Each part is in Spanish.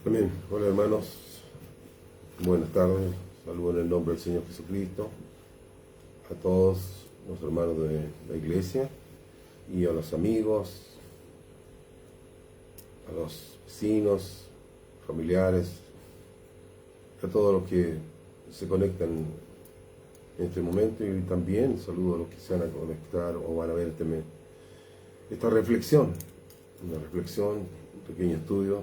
Amén. Hola hermanos, buenas tardes. Saludo en el nombre del Señor Jesucristo a todos los hermanos de la iglesia y a los amigos, a los vecinos, familiares, a todos los que se conectan en este momento, y también saludo a los que se van a conectar o van a ver esta reflexión, una reflexión, un pequeño estudio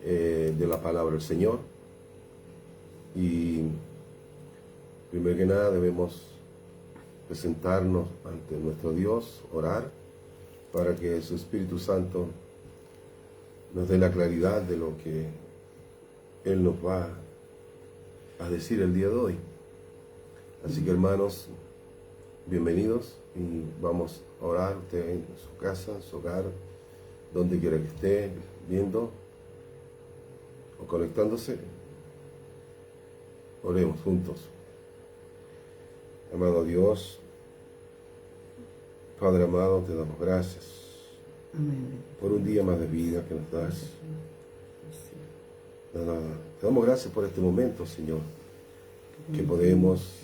de la palabra del Señor. Y primero que nada debemos presentarnos ante nuestro Dios, orar para que su Espíritu Santo nos dé la claridad de lo que Él nos va a decir el día de hoy. Así que hermanos, bienvenidos, y vamos a orar. Usted en su casa, en su hogar, donde quiera que esté viendo o conectándose, oremos juntos. Amado Dios, Padre amado, te damos gracias por un día más de vida que nos das. Te damos gracias por este momento, Señor, que podemos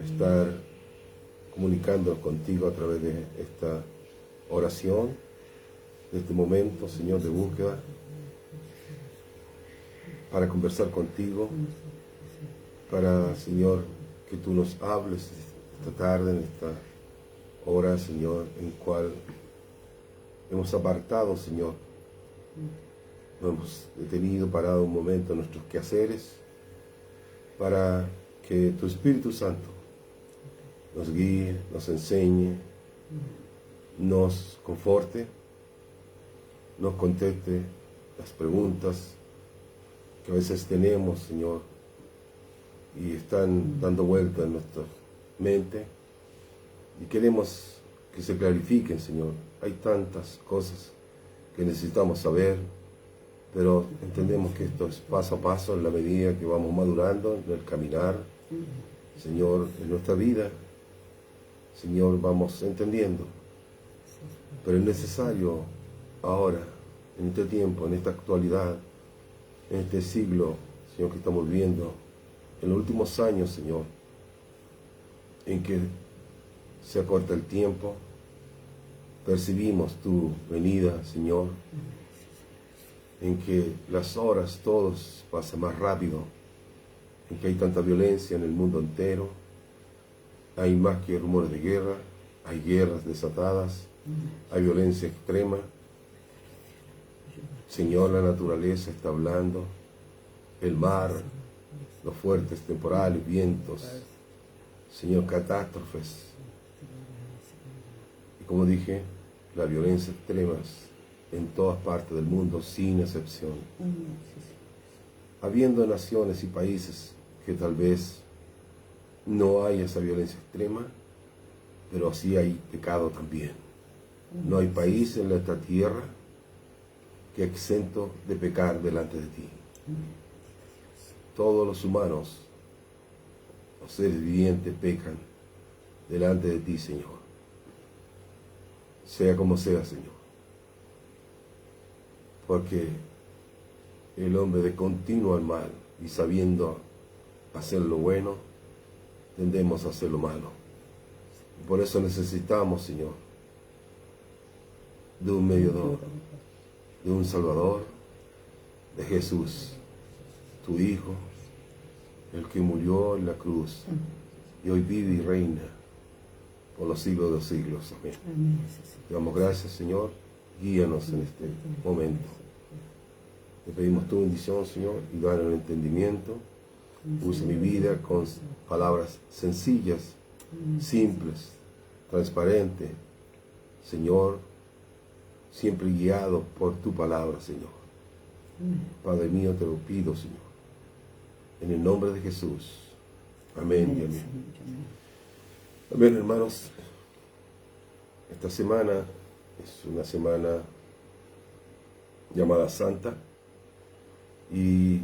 estar comunicándonos contigo a través de esta oración, de este momento, Señor, de búsqueda, para conversar contigo, para, Señor, que tú nos hables esta tarde, en esta hora, Señor, en cual hemos apartado, Señor, nos hemos detenido, parado un momento en nuestros quehaceres, para que tu Espíritu Santo nos guíe, nos enseñe, nos conforte, nos conteste las preguntas que a veces tenemos, Señor, y están dando vuelta en nuestra mente, y queremos que se clarifiquen, Señor. Hay tantas cosas que necesitamos saber, pero entendemos que esto es paso a paso, en la medida que vamos madurando en el caminar, Señor, en nuestra vida. Señor, vamos entendiendo, pero es necesario ahora, en este tiempo, en esta actualidad, en este siglo, Señor, que estamos viviendo, en los últimos años, Señor, en que se acorta el tiempo, percibimos tu venida, Señor, en que las horas todos pasan más rápido, en que hay tanta violencia en el mundo entero, hay más que rumores de guerra, hay guerras desatadas, hay violencia extrema. Señor, la naturaleza está hablando, el mar, los fuertes temporales, vientos, Señor, catástrofes. Y como dije, la violencia extrema en todas partes del mundo, sin excepción. Habiendo naciones y países que tal vez no hay esa violencia extrema, pero sí hay pecado también. No hay país en esta tierra que exento de pecar delante de ti. Todos los humanos, los seres vivientes, pecan delante de ti, Señor. Sea como sea, Señor. Porque el hombre de continuo al mal y sabiendo hacer lo bueno, tendemos a hacer lo malo. Y por eso necesitamos, Señor, de un mediador, de un Salvador, de Jesús, tu Hijo, el que murió en la cruz y hoy vive y reina por los siglos de los siglos. Amén. Te damos gracias, Señor. Guíanos en este momento. Te pedimos tu bendición, Señor, y danos el entendimiento. Usa mi vida con palabras sencillas, simples, transparentes, Señor, siempre guiado por tu palabra, Señor. Padre mío, te lo pido, Señor, en el nombre de Jesús. Amén y amén. Amén, hermanos. Esta semana es una semana llamada Santa, y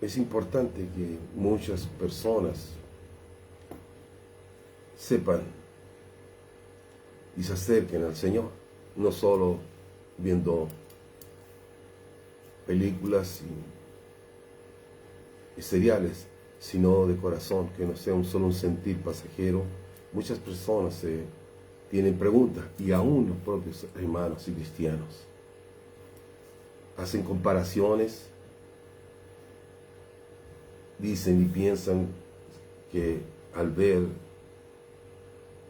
es importante que muchas personas sepan y se acerquen al Señor, no solo viendo películas y seriales, sino de corazón, que no sea solo un sentir pasajero. Muchas personas tienen preguntas, y aún los propios hermanos y cristianos hacen comparaciones, dicen y piensan que al ver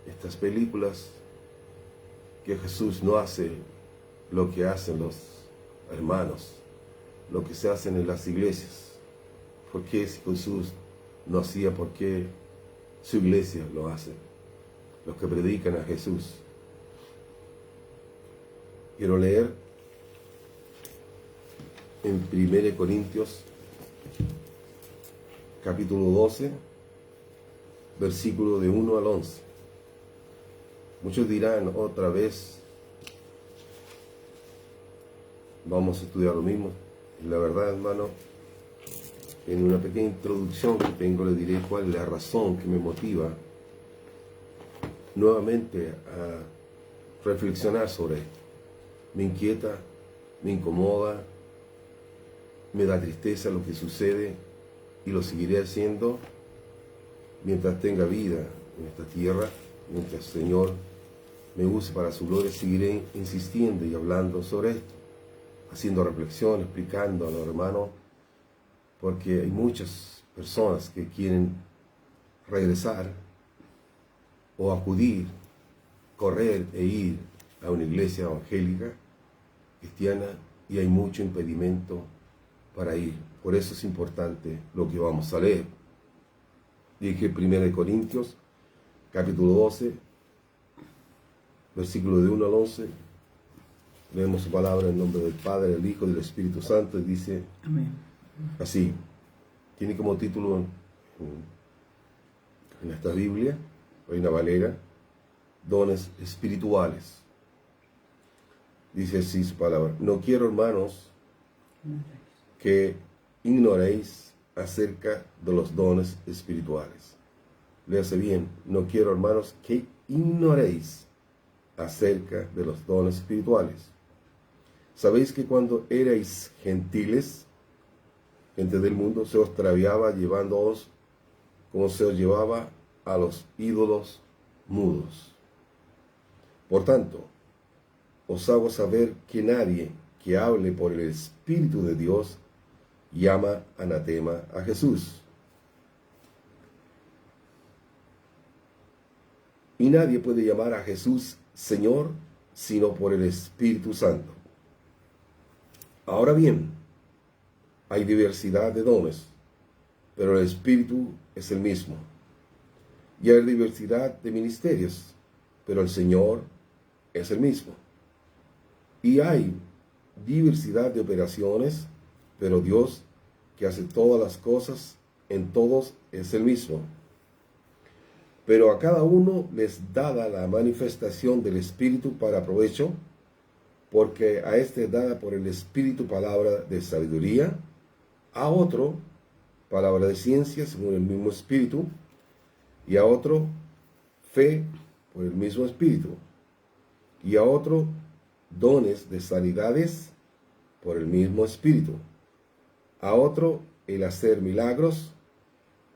estas películas, que Jesús no hace lo que hacen los hermanos, lo que se hacen en las iglesias. ¿Por qué si Jesús no hacía, por qué su iglesia lo hace? Los que predican a Jesús. Quiero leer en 1 Corintios capítulo 12, versículo de 1 al 11. Muchos dirán otra vez, vamos a estudiar lo mismo. Y la verdad, hermano, en una pequeña introducción que tengo, le diré cuál es la razón que me motiva nuevamente a reflexionar sobre esto. Me inquieta, me incomoda, me da tristeza lo que sucede, y lo seguiré haciendo mientras tenga vida en esta tierra, mientras el Señor me use para su gloria. Seguiré insistiendo y hablando sobre esto, haciendo reflexión, explicando a los hermanos, porque hay muchas personas que quieren regresar o acudir, correr e ir a una iglesia evangélica, cristiana, y hay mucho impedimento para ir. Por eso es importante lo que vamos a leer. Dije 1 Corintios, capítulo 12, versículo de 1 al 11. Leemos su palabra en nombre del Padre, del Hijo y del Espíritu Santo, y dice así. Tiene como título en esta Biblia, Reina Valera, dones espirituales. Dice así su palabra: no quiero, hermanos, que ignoréis acerca de los dones espirituales. Léase bien: no quiero, hermanos, que ignoréis acerca de los dones espirituales. Sabéis que cuando erais gentiles, gente del mundo, se os extraviaba llevándoos como se os llevaba a los ídolos mudos. Por tanto, os hago saber que nadie que hable por el Espíritu de Dios llama anatema a Jesús. Y nadie puede llamar a Jesús Señor sino por el Espíritu Santo. Ahora bien, hay diversidad de dones, pero el Espíritu es el mismo. Y hay diversidad de ministerios, pero el Señor es el mismo. Y hay diversidad de operaciones, pero Dios, que hace todas las cosas en todos, es el mismo. Pero a cada uno les dada la manifestación del Espíritu para provecho, porque a este es dada por el Espíritu palabra de sabiduría, a otro palabra de ciencia según el mismo Espíritu, y a otro fe por el mismo Espíritu, y a otro dones de sanidades por el mismo Espíritu, a otro el hacer milagros,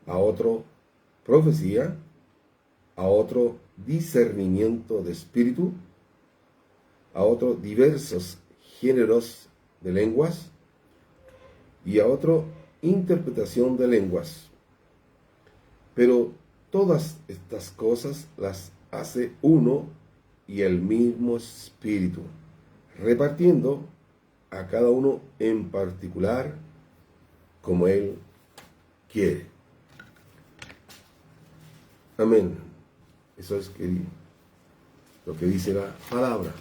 a otro profecía, a otro discernimiento de espíritu, a otro diversos géneros de lenguas, y a otro interpretación de lenguas. Pero todas estas cosas las hace uno y el mismo Espíritu, repartiendo a cada uno en particular como Él quiere. Amén. Eso es lo que dice la palabra.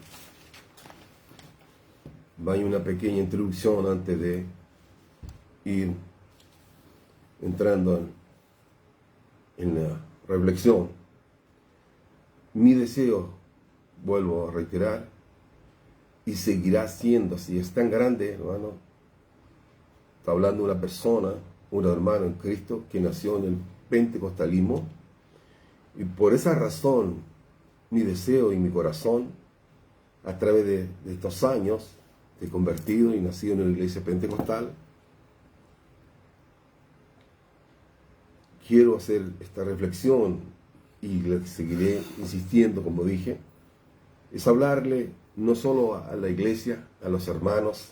Vaya una pequeña introducción antes de ir entrando en la reflexión. Mi deseo, vuelvo a reiterar, y seguirá siendo así, es tan grande, hermano. Está hablando una persona, un hermano en Cristo que nació en el pentecostalismo, y por esa razón mi deseo y mi corazón a través de estos años de convertido y nacido en una iglesia pentecostal, quiero hacer esta reflexión y le seguiré insistiendo, como dije, es hablarle no solo a la iglesia, a los hermanos,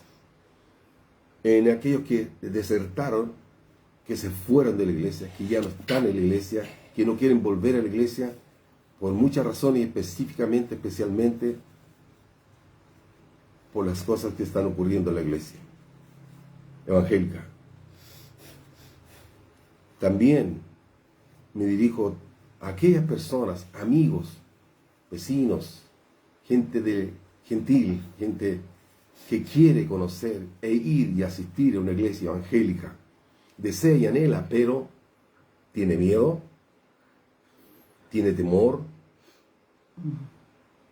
en aquellos que desertaron, que se fueron de la iglesia, que ya no están en la iglesia, que no quieren volver a la iglesia, por muchas razones y especialmente por las cosas que están ocurriendo en la iglesia evangélica. También me dirijo a aquellas personas, amigos, vecinos, gente gentil, gente que quiere conocer e ir y asistir a una iglesia evangélica, desea y anhela, pero tiene miedo, tiene temor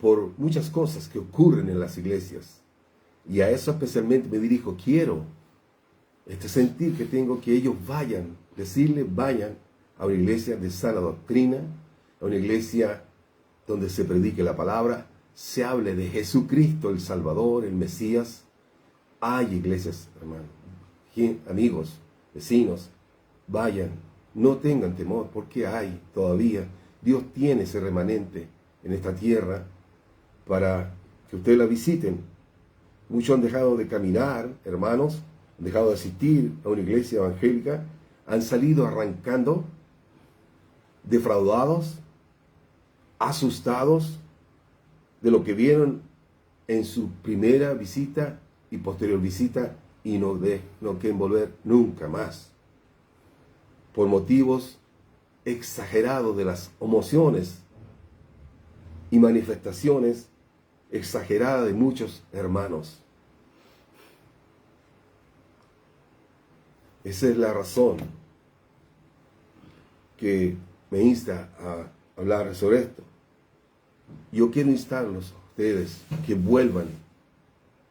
por muchas cosas que ocurren en las iglesias. Y a eso especialmente me dirijo. Quiero sentir que tengo que ellos vayan, decirles vayan a una iglesia de sana doctrina, a una iglesia donde se predique la palabra, se hable de Jesucristo, el Salvador, el Mesías. Hay iglesias, hermanos, amigos, vecinos, vayan, no tengan temor, porque hay todavía, Dios tiene ese remanente en esta tierra para que ustedes la visiten. Muchos han dejado de caminar, hermanos, han dejado de asistir a una iglesia evangélica, han salido arrancando, defraudados, asustados de lo que vieron en su primera visita y posterior visita, y no quieren volver nunca más, por motivos exagerados de las emociones y manifestaciones exageradas de muchos hermanos. Esa es la razón que me insta a hablar sobre esto. Yo quiero instarlos a ustedes que vuelvan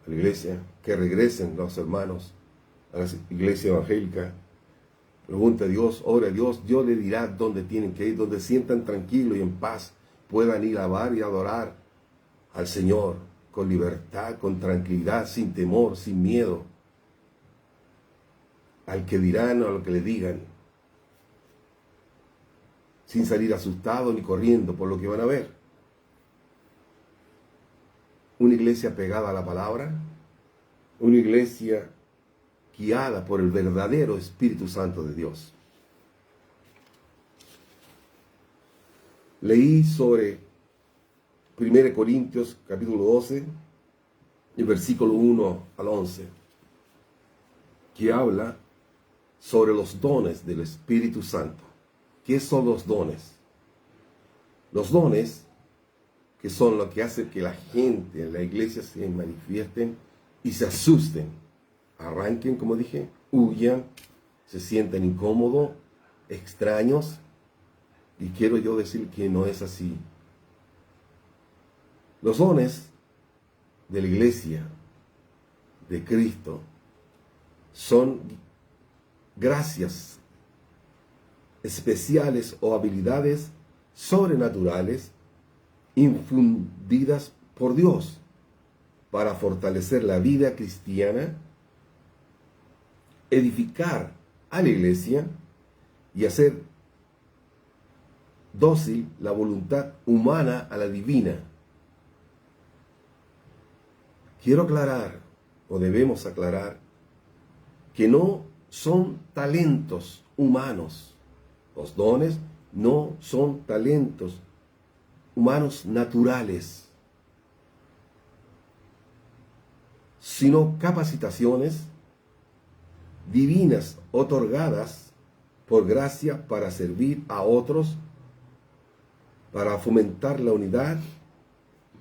a la iglesia, que regresen los hermanos a la iglesia evangélica. Pregunta a Dios, ora a Dios, Dios le dirá dónde tienen que ir, donde sientan tranquilo y en paz, puedan ir a alabar y adorar al Señor con libertad, con tranquilidad, sin temor, sin miedo al que dirán o a lo que le digan, sin salir asustado ni corriendo por lo que van a ver. Una iglesia pegada a la palabra, una iglesia guiada por el verdadero Espíritu Santo de Dios. Leí sobre 1 Corintios capítulo 12, el versículo 1 al 11, que habla sobre los dones del Espíritu Santo. ¿Qué son los dones? Los dones, que son lo que hace que la gente en la iglesia se manifiesten y se asusten, arranquen, como dije, huyan, se sientan incómodos, extraños, y quiero yo decir que no es así. Los dones de la iglesia de Cristo son gracias especiales o habilidades sobrenaturales infundidas por Dios para fortalecer la vida cristiana, edificar a la iglesia y hacer dócil la voluntad humana a la divina. Quiero aclarar, o debemos aclarar, que no son talentos humanos. Los dones no son talentos humanos naturales, sino capacitaciones divinas otorgadas por gracia para servir a otros, para fomentar la unidad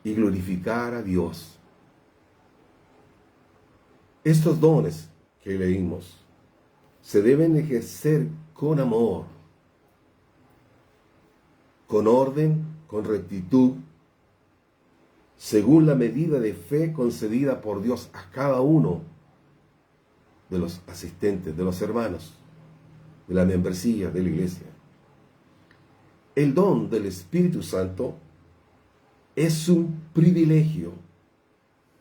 y glorificar a Dios. Estos dones que leímos se deben ejercer con amor, con orden, con rectitud, según la medida de fe concedida por Dios a cada uno de los asistentes, de los hermanos, de la membresía de la iglesia. El don del Espíritu Santo es un privilegio,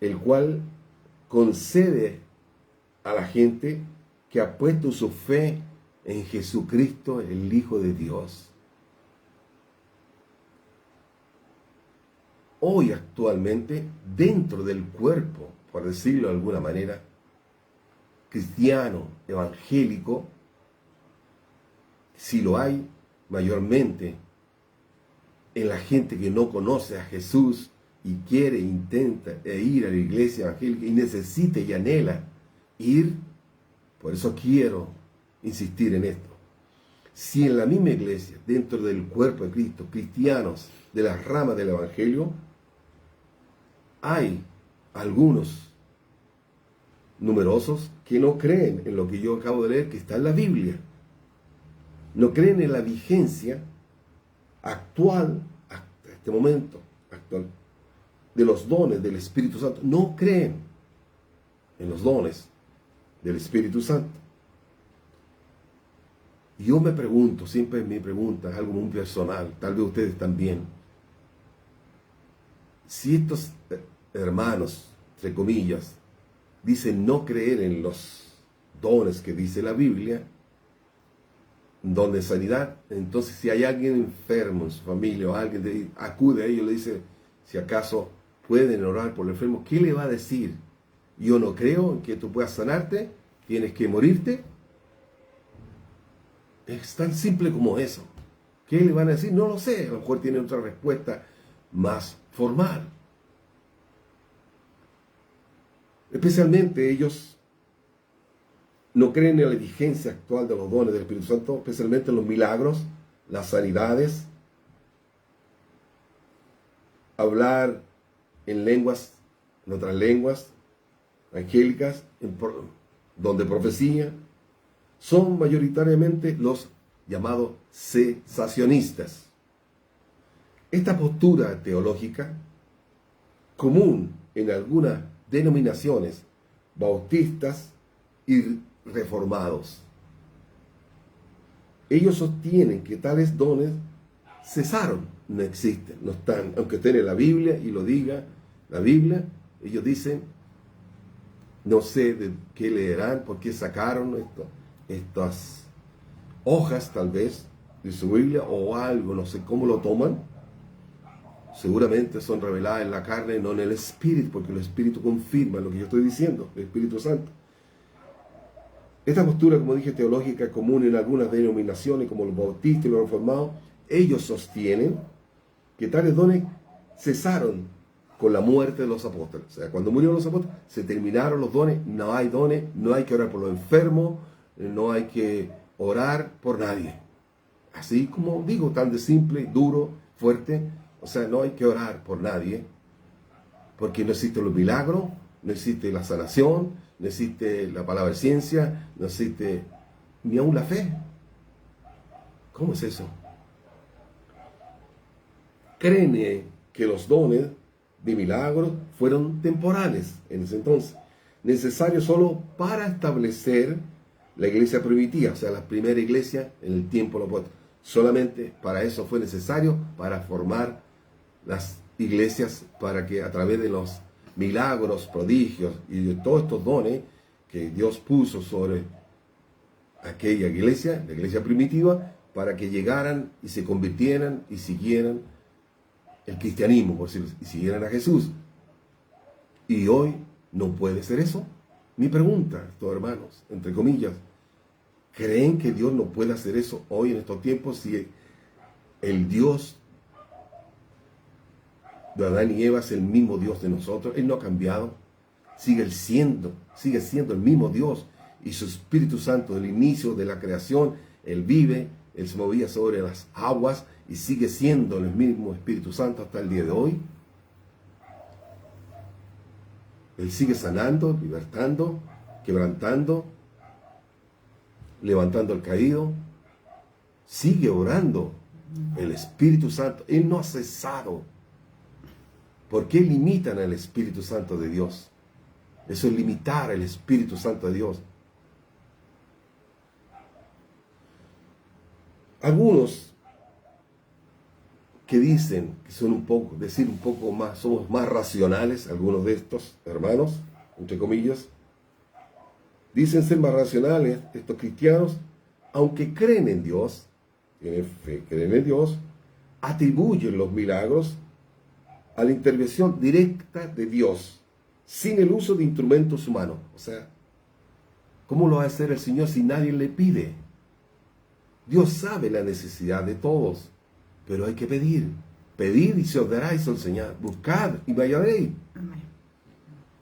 el cual concede a la gente que ha puesto su fe en Jesucristo, el Hijo de Dios. Hoy actualmente, dentro del cuerpo, por decirlo de alguna manera, cristiano, evangélico, si lo hay mayormente en la gente que no conoce a Jesús y quiere, intenta ir a la iglesia evangélica y necesita y anhela ir, por eso quiero insistir en esto. Si en la misma iglesia, dentro del cuerpo de Cristo, cristianos de las ramas del evangelio, hay algunos numerosos que no creen en lo que yo acabo de leer, que está en la Biblia. No creen en la vigencia actual, hasta este momento actual, de los dones del Espíritu Santo. No creen en los dones del Espíritu Santo. Y yo me pregunto, siempre me preguntan, algo muy personal, tal vez ustedes también, si estos hermanos, entre comillas, dicen no creer en los dones que dice la Biblia, don de sanidad, entonces si hay alguien enfermo en su familia o alguien acude a ellos y le dice, si acaso pueden orar por el enfermo, ¿qué le va a decir? Yo no creo en que tú puedas sanarte, tienes que morirte. Es tan simple como eso. ¿Qué le van a decir? No lo sé, a lo mejor tienen otra respuesta más formal. Especialmente ellos no creen en la vigencia actual de los dones del Espíritu Santo, especialmente en los milagros, las sanidades, hablar en lenguas, en otras lenguas angélicas, donde profecía, son mayoritariamente los llamados cesacionistas. Esta postura teológica, común en algunas denominaciones bautistas y reformados, ellos sostienen que tales dones cesaron, no existen, no están, aunque estén en la Biblia y lo diga la Biblia, ellos dicen, no sé de qué leerán, por qué sacaron estas hojas tal vez de su Biblia o algo, no sé cómo lo toman. Seguramente son reveladas en la carne, no en el Espíritu, porque el Espíritu confirma lo que yo estoy diciendo, el Espíritu Santo. Esta postura, como dije, teológica común en algunas denominaciones, como los bautistas y los reformados, ellos sostienen que tales dones cesaron con la muerte de los apóstoles. O sea, cuando murieron los apóstoles, se terminaron los dones, no hay dones, no hay que orar por los enfermos, no hay que orar por nadie. Así como digo, tan de simple, duro, fuerte. O sea, no hay que orar por nadie, porque no existen los milagros, no existe la sanación, no existe la palabra de ciencia, no existe ni aún la fe. ¿Cómo es eso? Creen que los dones de milagros fueron temporales en ese entonces, necesarios solo para establecer la iglesia primitiva, o sea, la primera iglesia en el tiempo de los apóstoles. Solamente para eso fue necesario, para formar las iglesias, para que a través de los milagros, prodigios y de todos estos dones que Dios puso sobre aquella iglesia, la iglesia primitiva, para que llegaran y se convirtieran y siguieran el cristianismo, por decirlo, y siguieran a Jesús. Y hoy no puede ser eso. Mi pregunta, estos hermanos, entre comillas, ¿creen que Dios no puede hacer eso hoy en estos tiempos si el Dios de Adán y Eva es el mismo Dios de nosotros? Él no ha cambiado, sigue siendo el mismo Dios, y su Espíritu Santo del inicio de la creación, Él vive, Él se movía sobre las aguas y sigue siendo el mismo Espíritu Santo hasta el día de hoy. Él sigue sanando, libertando, quebrantando, levantando al caído, sigue orando. El Espíritu Santo, Él no ha cesado. ¿Por qué limitan al Espíritu Santo de Dios? Eso es limitar al Espíritu Santo de Dios. Algunos que dicen que son un poco más, somos más racionales, algunos de estos hermanos, entre comillas, dicen ser más racionales estos cristianos, aunque creen en Dios, tienen fe, creen en Dios, atribuyen los milagros a la intervención directa de Dios, sin el uso de instrumentos humanos. O sea, ¿cómo lo va a hacer el Señor si nadie le pide? Dios sabe la necesidad de todos, pero hay que pedir. Pedid y se os dará y se os enseñará. Buscad y me hallaréis.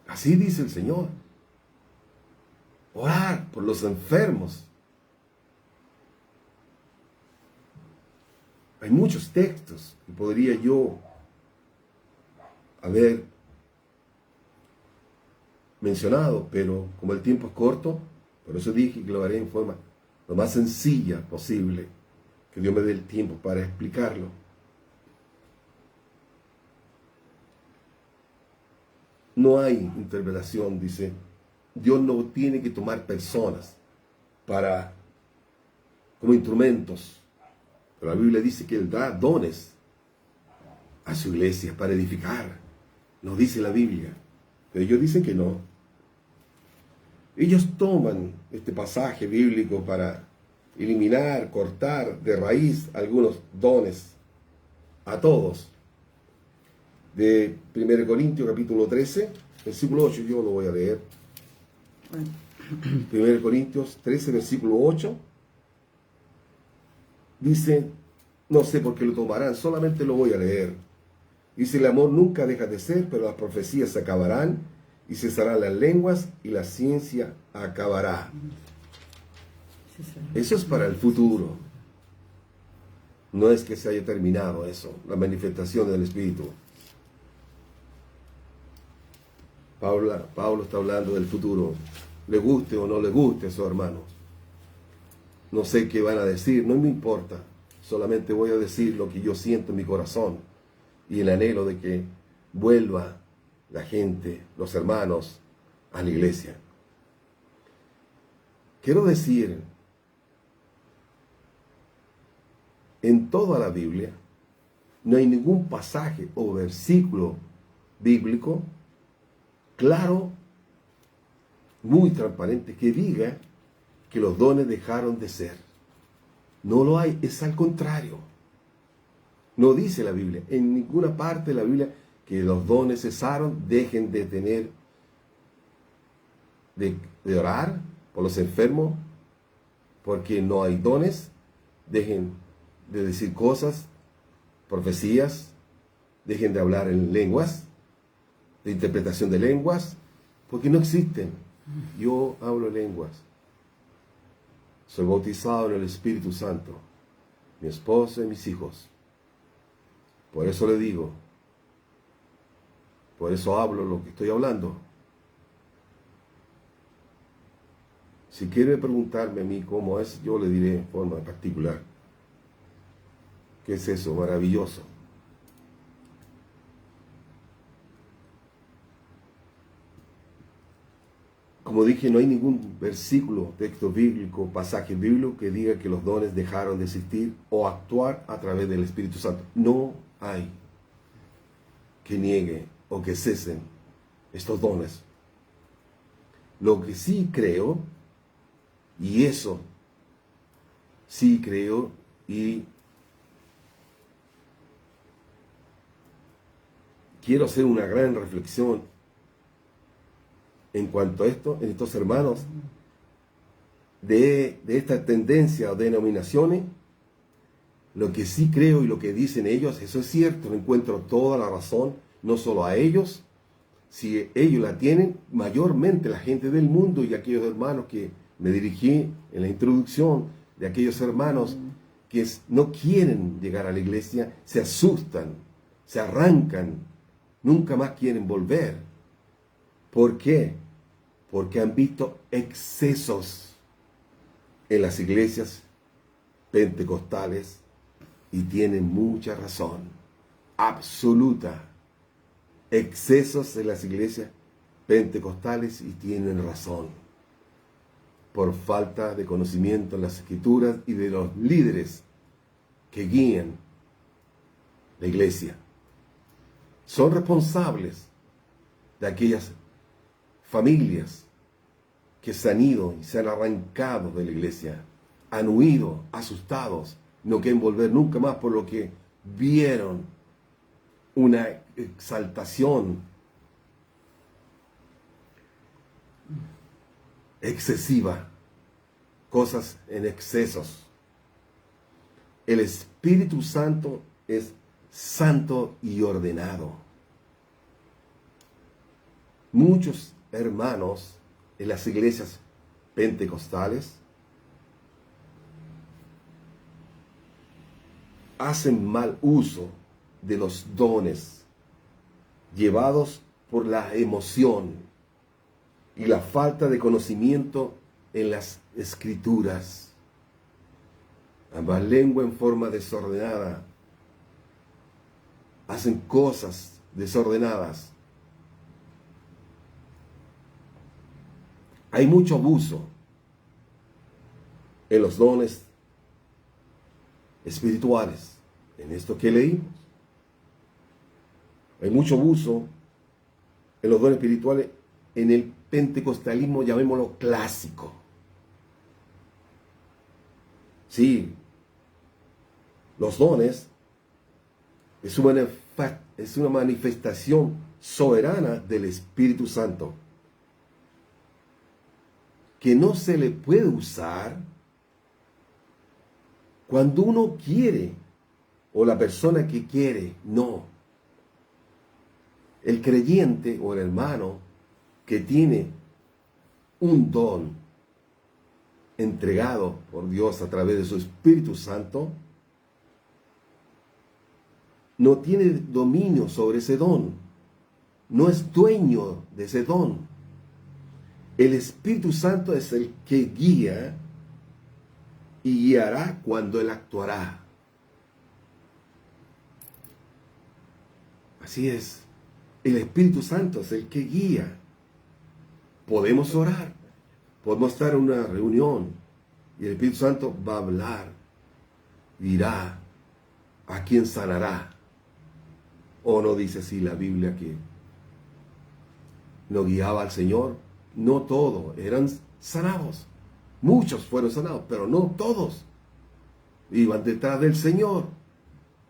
Así dice el Señor. Orar por los enfermos. Hay muchos textos que podría yo haber mencionado, pero como el tiempo es corto, por eso dije que lo haré en forma lo más sencilla posible, que Dios me dé el tiempo para explicarlo. No hay interpretación, dice. Dios no tiene que tomar personas como instrumentos. Pero la Biblia dice que Él da dones a su iglesia para edificar. Nos dice la Biblia. Pero ellos dicen que no. Ellos toman este pasaje bíblico para eliminar, cortar de raíz algunos dones a todos. De 1 Corintios capítulo 13, versículo 8, yo lo voy a leer. 1 Corintios 13, versículo 8, dice, no sé por qué lo tomarán, solamente lo voy a leer. Dice, el amor nunca deja de ser, pero las profecías se acabarán, y cesarán las lenguas, y la ciencia acabará. Eso es para el futuro. No es que se haya terminado eso, la manifestación del Espíritu. Pablo está hablando del futuro. Le guste o no le guste a sus hermanos. No sé qué van a decir, no me importa. Solamente voy a decir lo que yo siento en mi corazón y el anhelo de que vuelva la gente, los hermanos, a la iglesia. Quiero decir, en toda la Biblia no hay ningún pasaje o versículo bíblico claro, muy transparente, que diga que los dones dejaron de ser. No lo hay, es al contrario. No dice la Biblia, en ninguna parte de la Biblia, que los dones cesaron, dejen de tener, de orar por los enfermos, porque no hay dones, dejen de decir cosas, profecías, dejen de hablar en lenguas, de interpretación de lenguas, porque no existen. Yo hablo lenguas. Soy bautizado en el Espíritu Santo. Mi esposa y mis hijos. Por eso le digo. Por eso hablo lo que estoy hablando. Si quiere preguntarme a mí cómo es, yo le diré en forma particular. ¿Qué es eso? Maravilloso. Como dije, no hay ningún versículo, texto bíblico, pasaje bíblico que diga que los dones dejaron de existir o actuar a través del Espíritu Santo. No hay que niegue o que cesen estos dones. Lo que sí creo, y eso sí creo, y quiero hacer una gran reflexión en cuanto a esto, en estos hermanos, de esta tendencia o denominaciones. Lo que sí creo y lo que dicen ellos, eso es cierto, encuentro toda la razón, no solo a ellos, si ellos la tienen, mayormente la gente del mundo y aquellos hermanos que me dirigí en la introducción, de aquellos hermanos que no quieren llegar a la iglesia, se asustan, se arrancan, nunca más quieren volver. ¿Por qué? Porque han visto excesos en las iglesias pentecostales y tienen mucha razón, absoluta. Excesos en las iglesias pentecostales y tienen razón. Por falta de conocimiento en las Escrituras y de los líderes que guían la iglesia. Son responsables de aquellas familias que se han ido y se han arrancado de la iglesia, han huido, asustados, no quieren volver nunca más por lo que vieron una exaltación excesiva, cosas en excesos. El Espíritu Santo es santo y ordenado. Muchos hermanos en las iglesias pentecostales hacen mal uso de los dones, llevados por la emoción y la falta de conocimiento en las Escrituras. Ambas lenguas en forma desordenada hacen cosas desordenadas. Hay mucho abuso en los dones espirituales, en esto que leímos. Hay mucho abuso en los dones espirituales en el pentecostalismo, llamémoslo clásico. Sí, los dones es una manifestación soberana del Espíritu Santo, que no se le puede usar cuando uno quiere o la persona que quiere, no. El creyente o el hermano que tiene un don entregado por Dios a través de su Espíritu Santo, no tiene dominio sobre ese don, no es dueño de ese don. El Espíritu Santo es el que guía y guiará cuando Él actuará. Así es, el Espíritu Santo es el que guía. Podemos orar, podemos estar en una reunión y el Espíritu Santo va a hablar, dirá a quién sanará. ¿O no dice así la Biblia que no guiaba al Señor? No todos eran sanados. Muchos fueron sanados, pero no todos. Iban detrás del Señor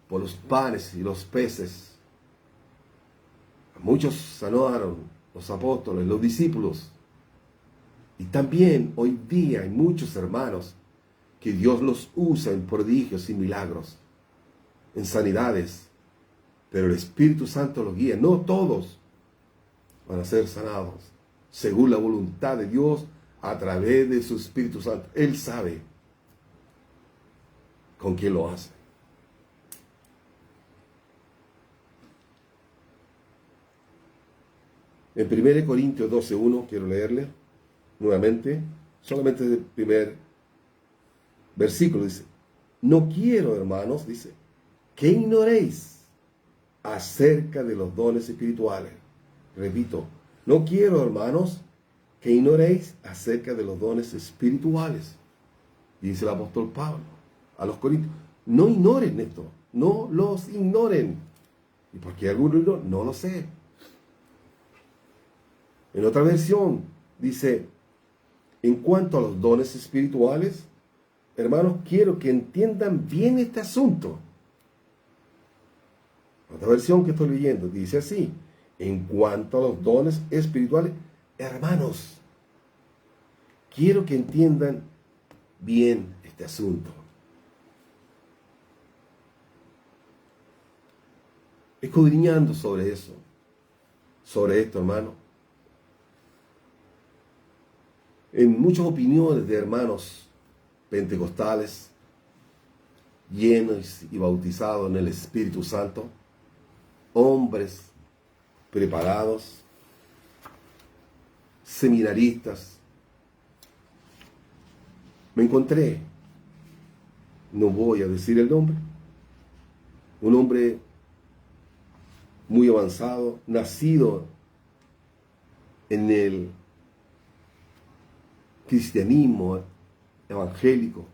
por los panes y los peces. Muchos sanaron los apóstoles, los discípulos. Y también hoy día hay muchos hermanos que Dios los usa en prodigios y milagros, en sanidades. Pero el Espíritu Santo los guía. No todos van a ser sanados según la voluntad de Dios a través de su Espíritu Santo. Él sabe con quién lo hace. En 1 Corintios 12:1 quiero leerle nuevamente, solamente el primer versículo. Dice: no quiero, hermanos, dice, que ignoréis acerca de los dones espirituales. Repito, no quiero, hermanos, que ignoréis acerca de los dones espirituales. Dice el apóstol Pablo a los Corintios: no ignoren esto, no los ignoren. ¿Y por qué algunos ignoran? No lo sé. En otra versión dice: en cuanto a los dones espirituales, hermanos, quiero que entiendan bien este asunto. Otra versión que estoy leyendo dice así: en cuanto a los dones espirituales, hermanos, quiero que entiendan bien este asunto. Escudriñando sobre eso, sobre esto, hermano, en muchas opiniones de hermanos pentecostales llenos y bautizados en el Espíritu Santo, hombres preparados, seminaristas, me encontré, no voy a decir el nombre, un hombre muy avanzado, nacido en el cristianismo evangélico,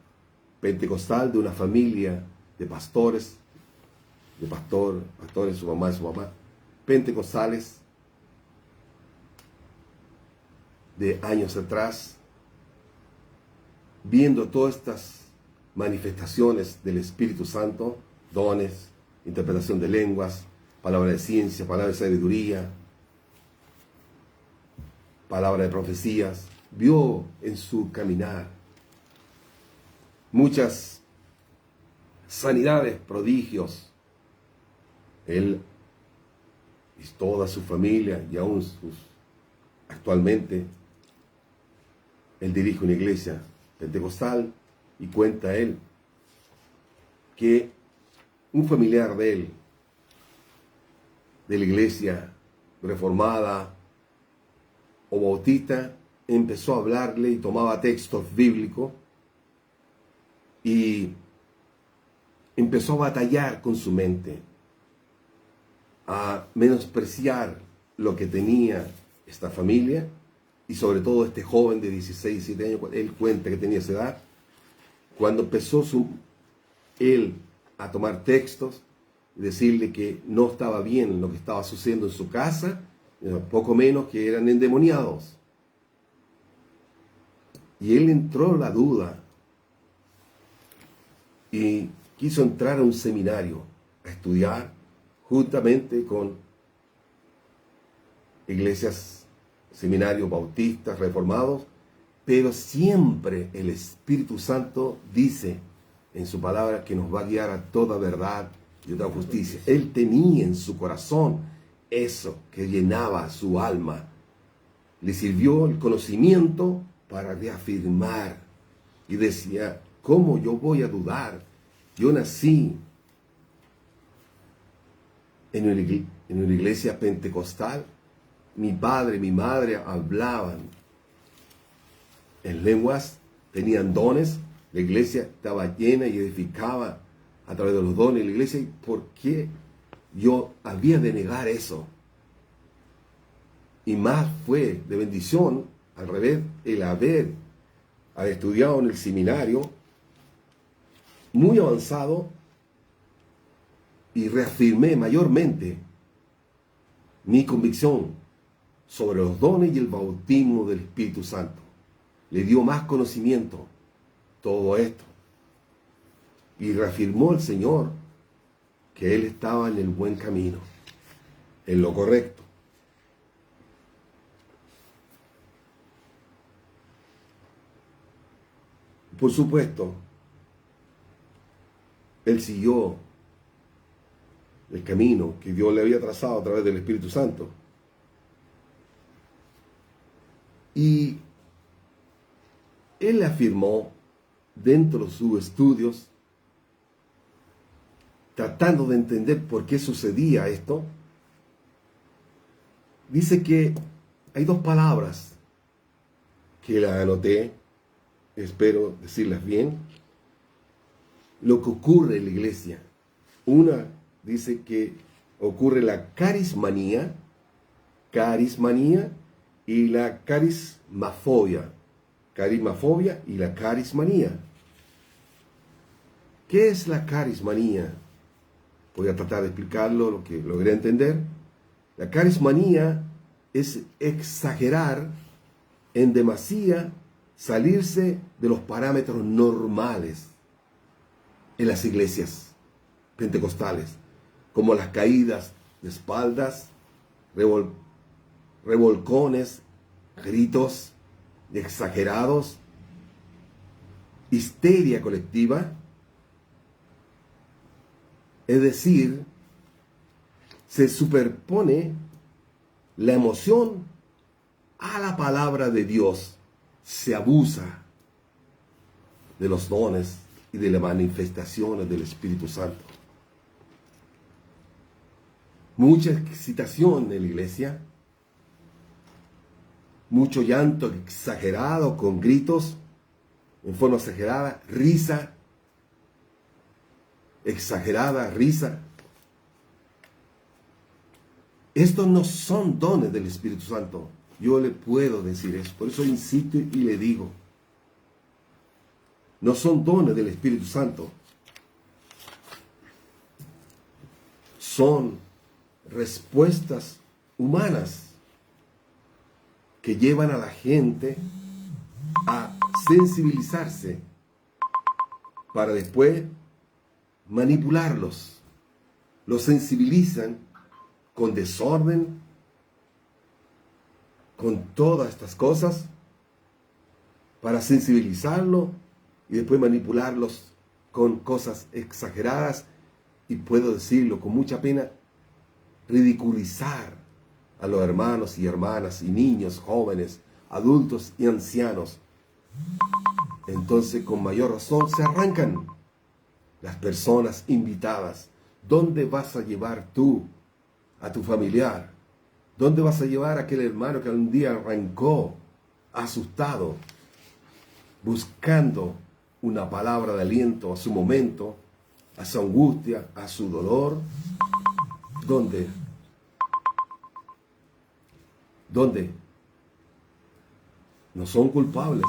pentecostal, de una familia de pastores, pastores, su mamá y su papá, pentecostales, de años atrás, viendo todas estas manifestaciones del Espíritu Santo, dones, interpretación de lenguas, palabra de ciencia, palabra de sabiduría, palabra de profecías, vio en su caminar muchas sanidades, prodigios. Él y toda su familia, y aún actualmente, él dirige una iglesia pentecostal, y cuenta él que un familiar de él, de la iglesia reformada o bautista, empezó a hablarle y tomaba textos bíblicos y empezó a batallar con su mente, a menospreciar lo que tenía esta familia y sobre todo este joven de 16, 17 años. Él cuenta que tenía esa edad, cuando empezó él a tomar textos y decirle que no estaba bien lo que estaba sucediendo en su casa, poco menos que eran endemoniados. Y él entró en la duda y quiso entrar a un seminario a estudiar juntamente con iglesias, seminarios bautistas, reformados, pero siempre el Espíritu Santo dice en su palabra que nos va a guiar a toda verdad y a toda justicia. Él tenía en su corazón eso que llenaba su alma. Le sirvió el conocimiento para reafirmar y decía: ¿cómo yo voy a dudar? Yo nací en una iglesia pentecostal. Mi padre y mi madre hablaban en lenguas, tenían dones, la iglesia estaba llena y edificaba a través de los dones de la iglesia. ¿Y por qué yo había de negar eso? Y más fue de bendición, al revés, el haber estudiado en el seminario muy avanzado, y reafirmé mayormente mi convicción sobre los dones y el bautismo del Espíritu Santo. Le dio más conocimiento todo esto. Y reafirmó el Señor que Él estaba en el buen camino, en lo correcto. Por supuesto, Él siguió el camino que Dios le había trazado a través del Espíritu Santo. Y él afirmó dentro de sus estudios, tratando de entender por qué sucedía esto, dice que hay dos palabras que la anoté, espero decirlas bien, lo que ocurre en la iglesia. Una dice que ocurre la carismanía y la carismafobia y la carismanía. ¿Qué es la carismanía? Voy a tratar de explicarlo, lo que logré entender. La carismanía es exagerar en demasía, salirse de los parámetros normales en las iglesias pentecostales, como las caídas de espaldas, revolcones, gritos exagerados, histeria colectiva. Es decir, se superpone la emoción a la palabra de Dios, se abusa de los dones y de las manifestaciones del Espíritu Santo. Mucha excitación en la iglesia, mucho llanto exagerado con gritos en forma exagerada, risa, exagerada risa. Estos no son dones del Espíritu Santo. Yo le puedo decir eso, por eso insisto y le digo, no son dones del Espíritu Santo, son respuestas humanas que llevan a la gente a sensibilizarse para después manipularlos. Los sensibilizan con desorden, con todas estas cosas, para sensibilizarlo y después manipularlos con cosas exageradas y, puedo decirlo con mucha pena, ridiculizar a los hermanos y hermanas y niños, jóvenes, adultos y ancianos. Entonces, con mayor razón, se arrancan las personas invitadas. ¿Dónde vas a llevar tú a tu familiar? ¿Dónde vas a llevar a aquel hermano que un día arrancó asustado, buscando una palabra de aliento a su momento, a su angustia, a su dolor? ¿Dónde? ¿Dónde? No son culpables.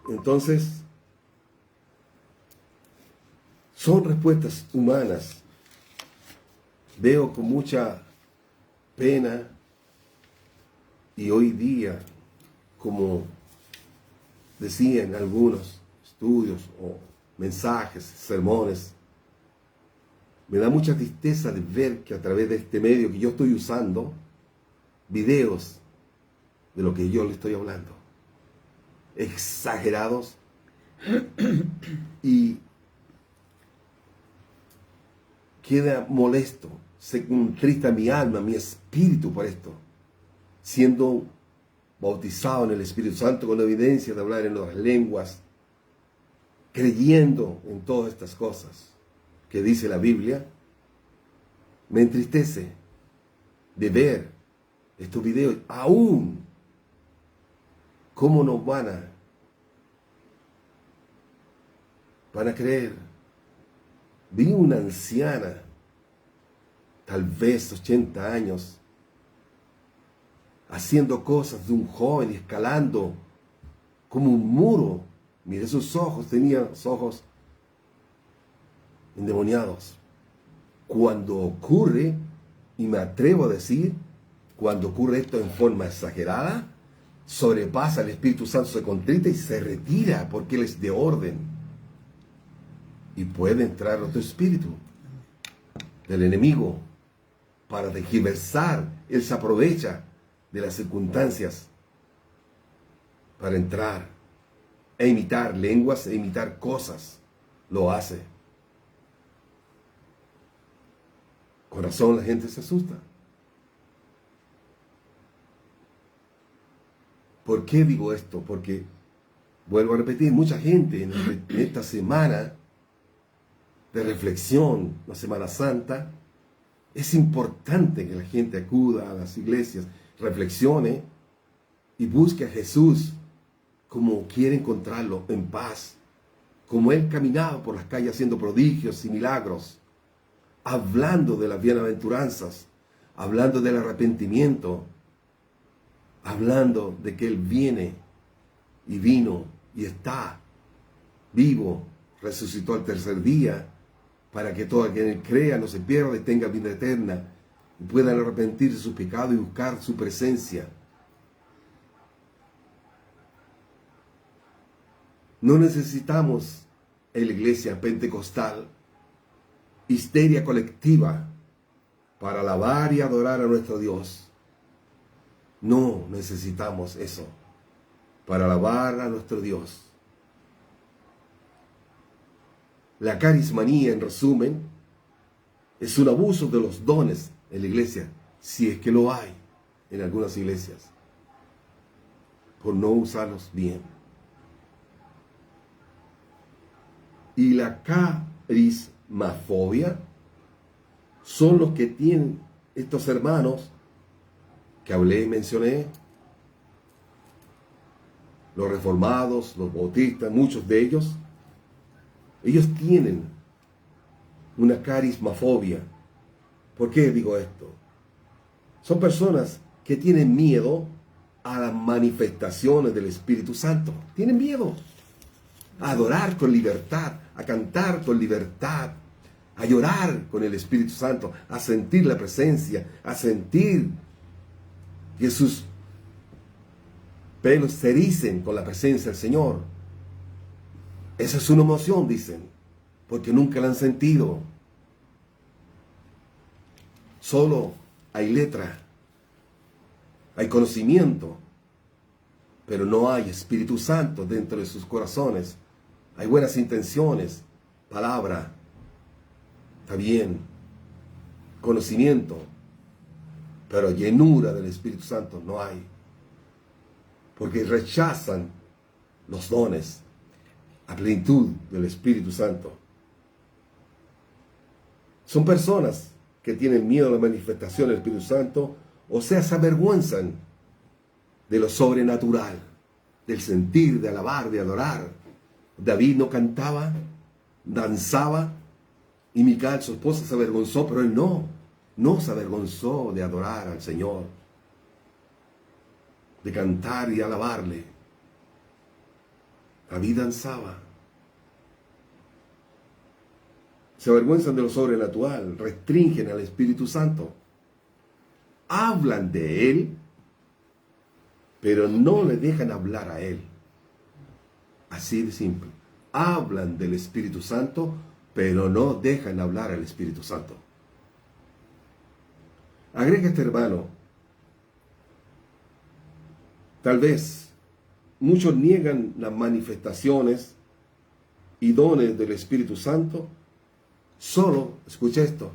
Entonces, son respuestas humanas. Veo con mucha pena, y hoy día, como decían algunos estudios o mensajes, sermones, me da mucha tristeza de ver que a través de este medio que yo estoy usando, videos de lo que yo le estoy hablando, exagerados, y queda molesto, se contrista mi alma, mi espíritu por esto, siendo bautizado en el Espíritu Santo con evidencia de hablar en otras lenguas, creyendo en todas estas cosas que dice la Biblia. Me entristece de ver estos videos, aún cómo nos van a creer. Vi una anciana, tal vez 80 años, haciendo cosas de un joven y escalando como un muro. Mire sus ojos, tenía los ojos endemoniados. Cuando ocurre, y me atrevo a decir, cuando ocurre esto en forma exagerada, sobrepasa el Espíritu Santo, se contrita y se retira porque Él es de orden. Y puede entrar otro espíritu del enemigo para tergiversar. Él se aprovecha de las circunstancias para entrar e imitar lenguas, e imitar cosas. Lo hace. Con razón la gente se asusta. ¿Por qué digo esto? Porque, vuelvo a repetir, mucha gente en esta semana de reflexión, la Semana Santa, es importante que la gente acuda a las iglesias, reflexione y busque a Jesús como quiere encontrarlo, en paz, como Él caminaba por las calles haciendo prodigios y milagros, hablando de las bienaventuranzas, hablando del arrepentimiento, hablando de que Él viene y vino y está vivo, resucitó al tercer día, para que todo aquel que crea no se pierda y tenga vida eterna, y puedan arrepentirse de sus pecados y buscar su presencia. No necesitamos en la iglesia pentecostal histeria colectiva para alabar y adorar a nuestro Dios. No necesitamos eso para alabar a nuestro Dios. La carismanía, en resumen, es un abuso de los dones en la iglesia, si es que lo hay en algunas iglesias, por no usarlos bien. Y la carismafobia son los que tienen estos hermanos que hablé y mencioné, los reformados, los bautistas, muchos de ellos tienen una carismafobia. ¿Por qué digo esto? Son personas que tienen miedo a las manifestaciones del Espíritu Santo. Tienen miedo a adorar con libertad, a cantar con libertad, a llorar con el Espíritu Santo, a sentir la presencia, a sentir que sus pelos se ericen con la presencia del Señor. Esa es una emoción, dicen, porque nunca la han sentido. Solo hay letra, hay conocimiento, pero no hay Espíritu Santo dentro de sus corazones. Hay buenas intenciones, palabra, está bien, conocimiento, pero llenura del Espíritu Santo no hay, porque rechazan los dones, a plenitud del Espíritu Santo. Son personas que tienen miedo a la manifestación del Espíritu Santo, o sea, se avergüenzan de lo sobrenatural, del sentir, de alabar, de adorar. David no cantaba, danzaba, y Mical, su esposa, se avergonzó, pero él no se avergonzó de adorar al Señor, de cantar y alabarle. David danzaba. Se avergüenzan de lo sobrenatural, restringen al Espíritu Santo. Hablan de Él, pero no le dejan hablar a Él. Así de simple. Hablan del Espíritu Santo, pero no dejan hablar al Espíritu Santo. Agrega este hermano. Tal vez muchos niegan las manifestaciones y dones del Espíritu Santo. Solo, escucha esto,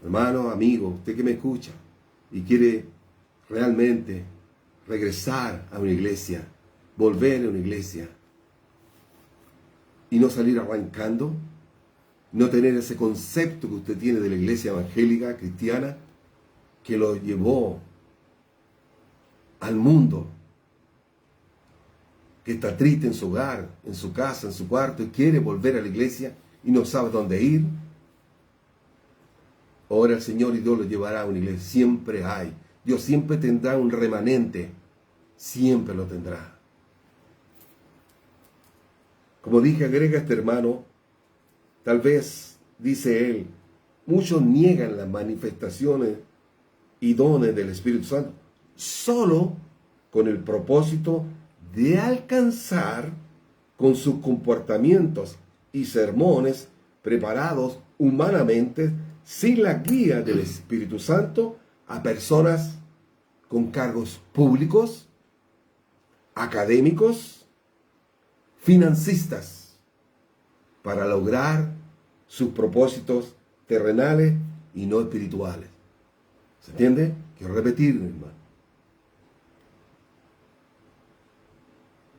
hermano, amigo, usted que me escucha y quiere realmente regresar a una iglesia, volver a una iglesia y no salir arrancando, no tener ese concepto que usted tiene de la iglesia evangélica, cristiana, que lo llevó al mundo, que está triste en su hogar, en su casa, en su cuarto y quiere volver a la iglesia y no sabe dónde ir. Ora el Señor y Dios lo llevará a una iglesia. Siempre hay. Dios siempre tendrá un remanente. Siempre lo tendrá. Como dije, agrega este hermano, tal vez, dice él, muchos niegan las manifestaciones y dones del Espíritu Santo solo con el propósito de alcanzar con sus comportamientos y sermones preparados humanamente sin la guía del Espíritu Santo a personas con cargos públicos, académicos, financistas, para lograr sus propósitos terrenales y no espirituales. ¿Se entiende? Quiero repetir, hermano.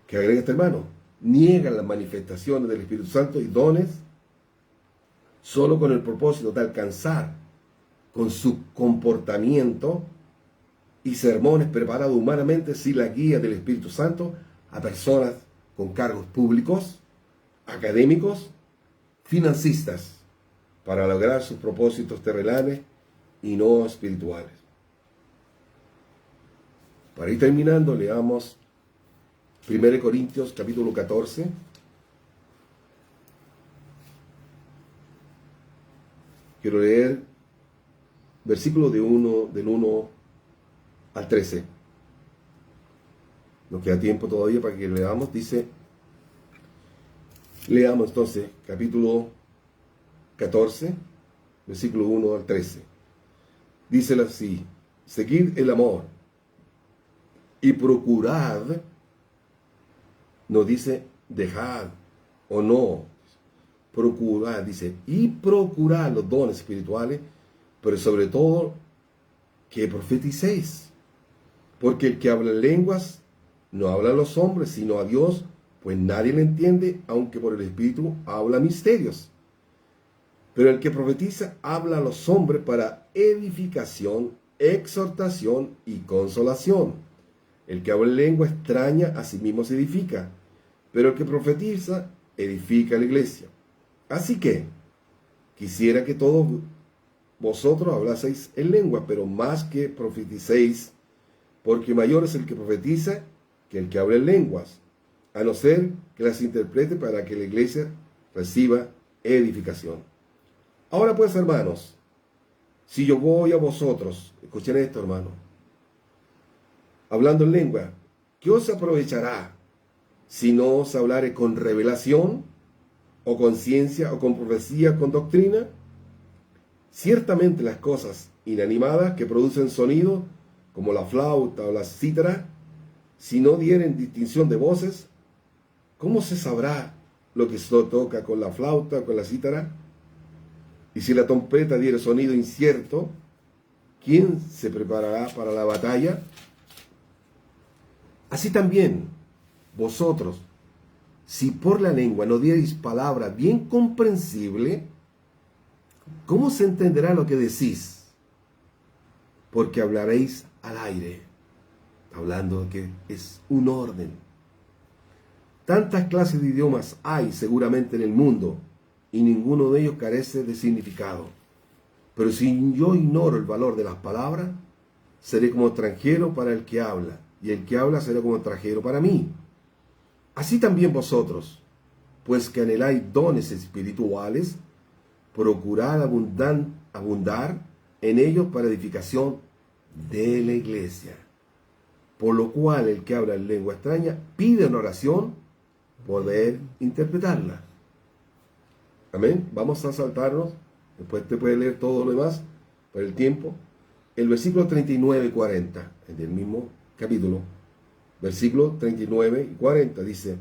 Que agrega este hermano, niegan las manifestaciones del Espíritu Santo y dones solo con el propósito de alcanzar con su comportamiento y sermones preparados humanamente sin la guía del Espíritu Santo a personas con cargos públicos, académicos, financistas, para lograr sus propósitos terrenales y no espirituales. Para ir terminando, leamos 1 Corintios capítulo 14. Quiero leer versículos del 1 al 13. Nos queda tiempo todavía para que leamos. Dice, leamos entonces capítulo 14, versículo 1 al 13. Dice así, seguid el amor y procurad. No dice dejad o no. Procurad, dice, y procurad los dones espirituales, pero sobre todo que profeticéis. Porque el que habla en lenguas no habla a los hombres, sino a Dios, pues nadie le entiende, aunque por el Espíritu habla misterios. Pero el que profetiza habla a los hombres para edificación, exhortación y consolación. El que habla en lengua extraña a sí mismo se edifica, pero el que profetiza edifica la iglesia. Así que quisiera que todos vosotros hablaseis en lengua, pero más que profeticéis, porque mayor es el que profetiza que el que habla en lenguas, a no ser que las interprete para que la iglesia reciba edificación. Ahora pues, hermanos, si yo voy a vosotros, escuchen esto, hermano, hablando en lengua, ¿qué os aprovechará si no os hablare con revelación, o con ciencia, o con profecía, con doctrina? Ciertamente las cosas inanimadas que producen sonido, como la flauta o la cítara, si no dieren distinción de voces, ¿cómo se sabrá lo que se toca con la flauta o con la cítara? Y si la trompeta diere sonido incierto, ¿quién se preparará para la batalla? Así también, vosotros, si por la lengua no diereis palabra bien comprensible, ¿cómo se entenderá lo que decís? Porque hablaréis al aire, hablando de que es un orden. Tantas clases de idiomas hay seguramente en el mundo, y ninguno de ellos carece de significado. Pero si yo ignoro el valor de las palabras, seré como extranjero para el que habla, y el que habla será como extranjero para mí. Así también vosotros, pues que anheláis dones espirituales, procurad abundar en ellos para edificación de la iglesia. Por lo cual el que habla en lengua extraña pide en oración poder interpretarla. Amén. Vamos a saltarnos, después te puede leer todo lo demás por el tiempo. El versículo 39 y 40, en el mismo capítulo, versículos 39 y 40 dice: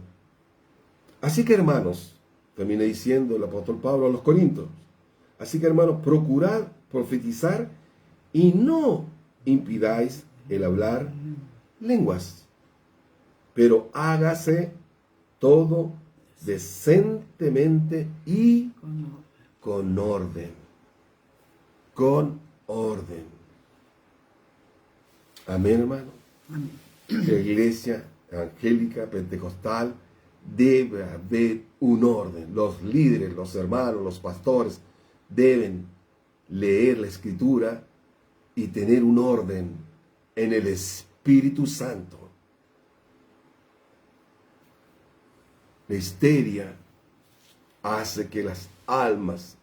así que hermanos, termina diciendo el apóstol Pablo a los Corintios, así que hermanos, procurad profetizar y no impidáis el hablar lenguas, pero hágase todo decentemente y con orden. Con orden. Amén, hermano. Amén. La iglesia evangélica, pentecostal, debe haber un orden. Los líderes, los hermanos, los pastores deben leer la Escritura y tener un orden en el Espíritu Santo. La histeria hace que las almas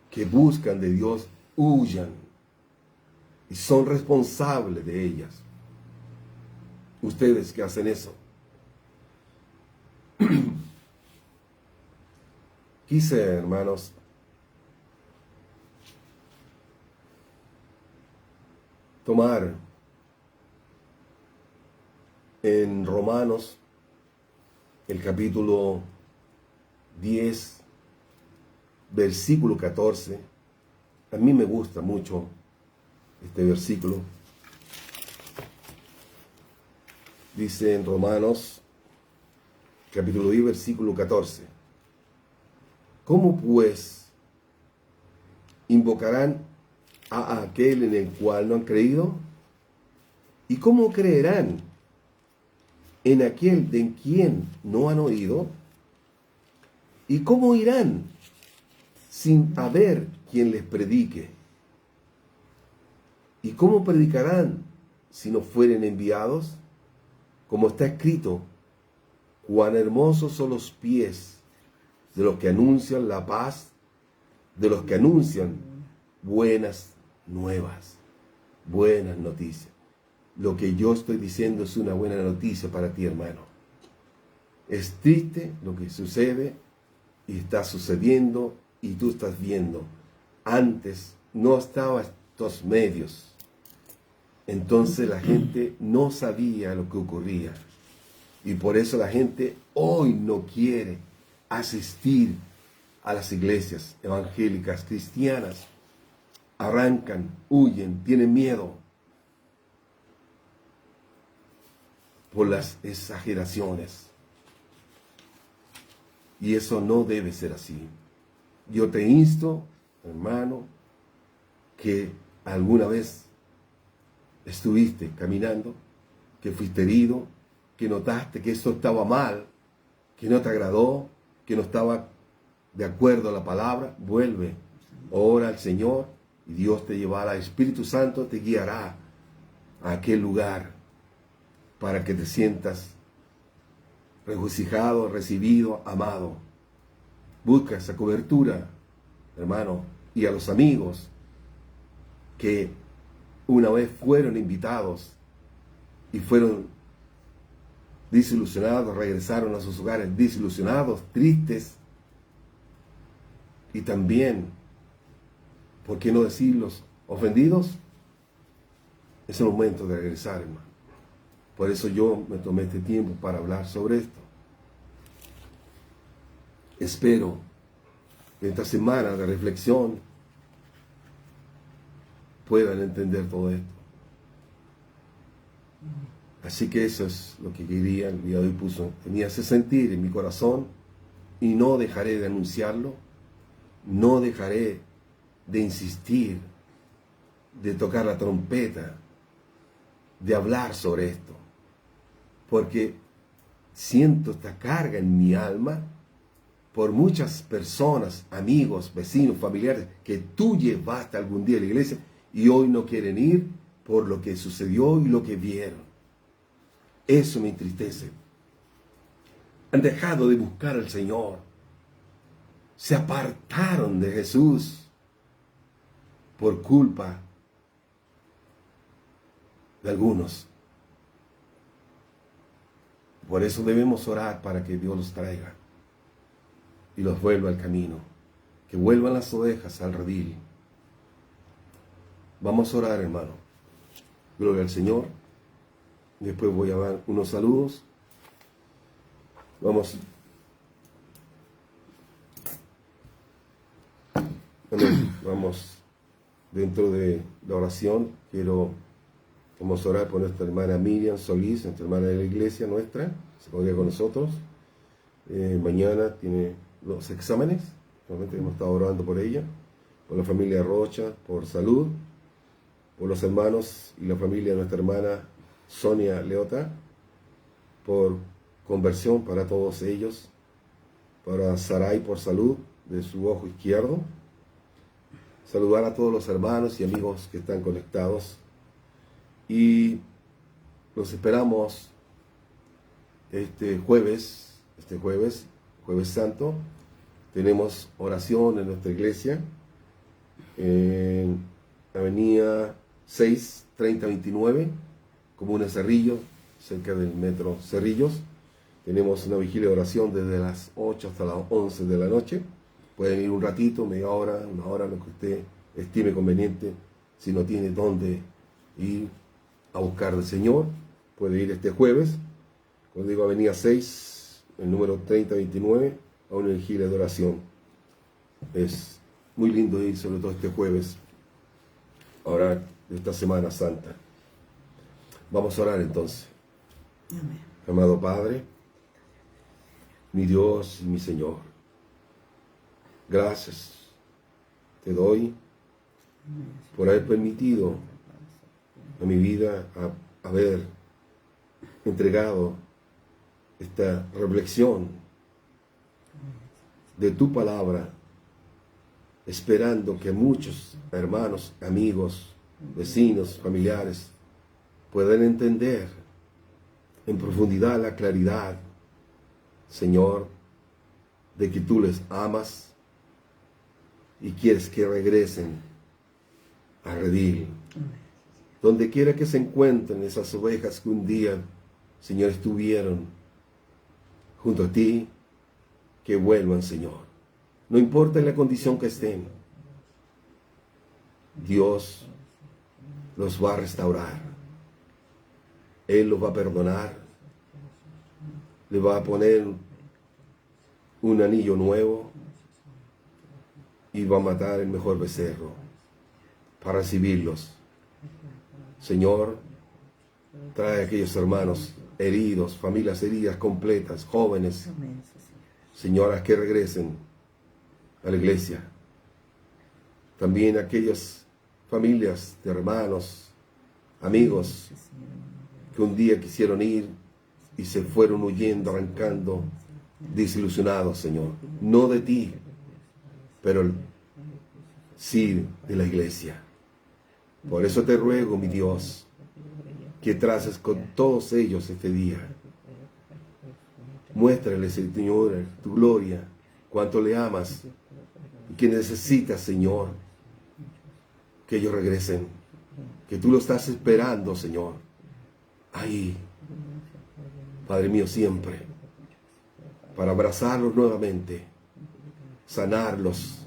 que buscan de Dios huyan y son responsables de ellas. Ustedes que hacen eso. Quise, hermanos, tomar en Romanos el capítulo 10, versículo 14. A mí me gusta mucho este versículo. Dice en Romanos, capítulo 10, versículo 14. ¿Cómo pues invocarán a aquel en el cual no han creído? ¿Y cómo creerán en aquel de quien no han oído? ¿Y cómo irán sin haber quien les predique? ¿Y cómo predicarán si no fueren enviados? Como está escrito, cuán hermosos son los pies de los que anuncian la paz, de los que anuncian buenas nuevas, buenas noticias. Lo que yo estoy diciendo es una buena noticia para ti, hermano. Es triste lo que sucede y está sucediendo y tú estás viendo. Antes no estaban estos medios. Entonces la gente no sabía lo que ocurría. Y por eso la gente hoy no quiere asistir a las iglesias evangélicas cristianas. Arrancan, huyen, tienen miedo por las exageraciones. Y eso no debe ser así. Yo te insto, hermano, que alguna vez estuviste caminando, que fuiste herido, que notaste que esto estaba mal, que no te agradó, que no estaba de acuerdo a la palabra, vuelve, ora al Señor y Dios te llevará, el Espíritu Santo te guiará a aquel lugar para que te sientas regocijado, recibido, amado. Busca esa cobertura, hermano, y a los amigos que una vez fueron invitados y fueron desilusionados, regresaron a sus hogares desilusionados, tristes, y también, ¿por qué no decirlos? Ofendidos. Es el momento de regresar, hermano. Por eso yo me tomé este tiempo para hablar sobre esto. Espero que esta semana de reflexión puedan entender todo esto. Así que eso es lo que quería el día de hoy tenía ese sentir en mi corazón, y no dejaré de anunciarlo, no dejaré de insistir, de tocar la trompeta, de hablar sobre esto, porque siento esta carga en mi alma por muchas personas, amigos, vecinos, familiares, que tú llevaste algún día a la iglesia y hoy no quieren ir por lo que sucedió y lo que vieron. Eso me entristece. Han dejado de buscar al Señor. Se apartaron de Jesús por culpa de algunos. Por eso debemos orar para que Dios los traiga y los vuelva al camino, que vuelvan las ovejas al redil. Vamos a orar, hermano. Gloria al Señor. Después voy a dar unos saludos. Vamos. Vamos dentro de la oración. Vamos a orar por nuestra hermana Miriam Solís, nuestra hermana de la iglesia nuestra. Se podría con nosotros. Mañana tiene los exámenes. Realmente hemos estado orando por ella. Por la familia Rocha, por salud. Por los hermanos y la familia de nuestra hermana Sonia Leota, por conversión para todos ellos, para Saray por salud de su ojo izquierdo. Saludar a todos los hermanos y amigos que están conectados, y los esperamos jueves santo. Tenemos oración en nuestra iglesia en Avenida 6, 3029, Comuna Cerrillo, cerca del metro Cerrillos. Tenemos una vigilia de oración desde las 8 hasta las 11 de la noche. Pueden ir un ratito, media hora, una hora, lo que usted estime conveniente. Si no tiene dónde ir a buscar al Señor, puede ir este jueves. Cuando digo Avenida 6, el número 3029, a una vigilia de oración. Es muy lindo ir, sobre todo este jueves, a orar de esta Semana Santa. Vamos a orar entonces. Amén. Amado Padre, mi Dios y mi Señor, gracias te doy por haber permitido a mi vida haber entregado esta reflexión de tu palabra, esperando que muchos hermanos, amigos, vecinos, familiares puedan entender en profundidad la claridad, Señor, de que tú les amas y quieres que regresen a redil. Donde quiera que se encuentren esas ovejas que un día, Señor, estuvieron junto a ti, que vuelvan, Señor. No importa en la condición que estén, Dios los va a restaurar. Él los va a perdonar, le va a poner un anillo nuevo y va a matar el mejor becerro para recibirlos. Señor, trae a aquellos hermanos heridos, familias heridas completas, jóvenes, señoras que regresen a la iglesia. También aquellas familias de hermanos, amigos, que un día quisieron ir y se fueron huyendo, arrancando, desilusionados, Señor. No de ti, pero sí de la iglesia. Por eso te ruego, mi Dios, que traces con todos ellos este día. Muéstrales, Señor, tu gloria, cuánto le amas y que necesitas, Señor, que ellos regresen, que tú lo estás esperando, Señor. ahí, Padre mío, siempre, para abrazarlos nuevamente, sanarlos,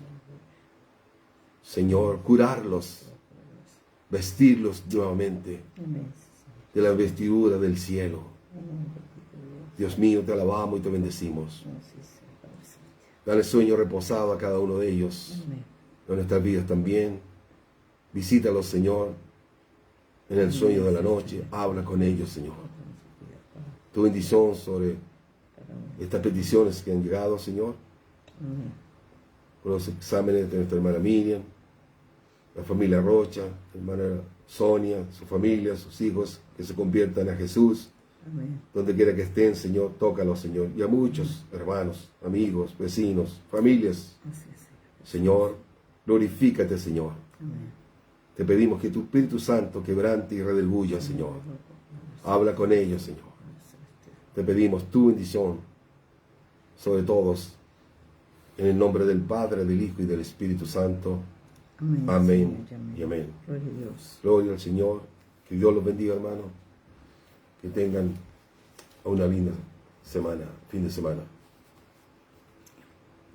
Señor, curarlos, vestirlos nuevamente de la vestidura del cielo. Dios mío, te alabamos y te bendecimos. Dale sueño reposado a cada uno de ellos, en nuestras vidas también. Visítalos, Señor, en el sueño de la noche. Habla con ellos, Señor. Tu bendición sobre estas peticiones que han llegado, Señor. Por los exámenes de nuestra hermana Miriam, la familia Rocha, hermana Sonia, su familia, sus hijos, que se conviertan a Jesús. Amén. Donde quiera que estén, Señor, tócalos, Señor. Y a muchos hermanos, amigos, vecinos, familias. Señor, glorifícate, Señor. Amén. Te pedimos que tu Espíritu Santo quebrante y redarguya, Señor. Habla con ellos, Señor. Te pedimos tu bendición sobre todos. En el nombre del Padre, del Hijo y del Espíritu Santo. Amén, Amén, Señor, y amén. Gloria a Dios. Gloria al Señor. Que Dios los bendiga, hermano. Que tengan una linda semana, fin de semana.